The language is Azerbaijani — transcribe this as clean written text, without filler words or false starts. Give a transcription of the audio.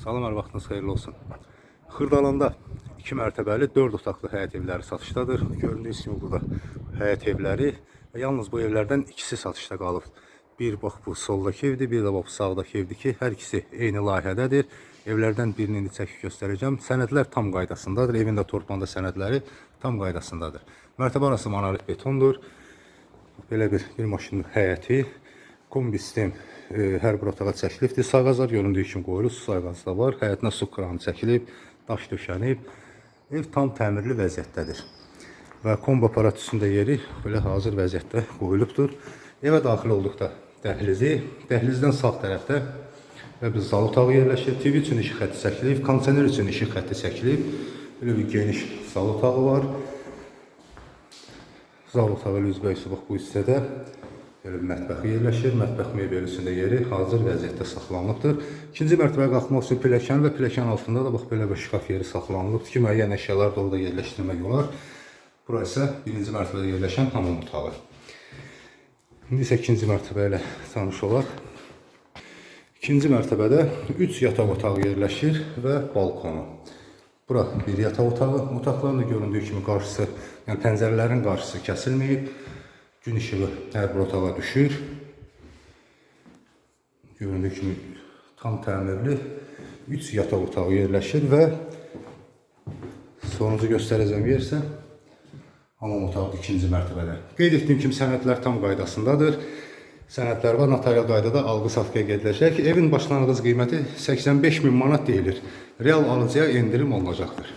Salam, hər vaxtınız xeyirli olsun. Xırdalanda 2 mərtəbəli 4 otaqlı həyət evləri satışdadır. Gördüyünüz kimi burada həyət evləri və yalnız bu evlərdən ikisi satışda qalıb. Bir bax bu soldakı evdir, bir də bax bu sağdakı evdir ki, hər ikisi eyni layihədədir. Evlərdən birini indi çəkib göstərəcəm. Sənədlər tam qaydasındadır. Evin də torpanda sənədləri tam qaydasındadır. Mərtəbə arası monolit betondur. Belə bir maşının həyəti. Kombi sistem hər bir otağa çəkilibdir. Sağqazlar göründüyü kimi qoyulub, su sayğacı da var. Həyətinə su kranı çəkilib, daş döşənib. Ev tam təmirli vəziyyətdədir. Və kombi aparat üstündə yeri belə hazır vəziyyətdə qoyulubdur. Evə daxil olduqda dəhlizi, dəhlizdən sağ tərəfdə və bir zal otağı yerləşir. TV üçün işıq xətti çəkilib, kondisioner üçün işıq xətti çəkilib. Belə bir geniş zal otağı var. Zal otağı ilə üzbəyüzü bax bu hissədə belə bir mətbəxi yerləşir. Mətbəx mebelisində yeri hazır vəziyyətdə saxlanılıbdır. İkinci mərtəbəyə qalxmaq üçün pilləkən və pilləkən altında da bax belə bir şkaf yeri saxlanılıbdır ki, müəyyən əşyalar da orada yerləşdirmək olar. Bura isə birinci mərtəbədə yerləşən hamam otağı. İndi isə ikinci mərtəbə ilə tanış olaq. İkinci mərtəbədə 3 yataq otağı yerləşir və balkonu. Bura bir yataq otağı. Otaqların da göründüyü kimi qarşısı, yəni pəncərələrin qarşısı kəsilməyib. Gün işığı hər bir otağa düşür. Göründüyü kimi tam təmirli 3 yataq otağı yerləşir və sonuncu göstərəcəm yer isə hamam otağı ikinci mərtəbədə. Qeyd etdiyim kimi sənədlər tam qaydasındadır. Sənədlər var, notarial qaydada alqı-satqıya gediləcək. Evin başlanğıc qiyməti 85.000 manat deyilir. Real alıcıya endirim olunacaqdır.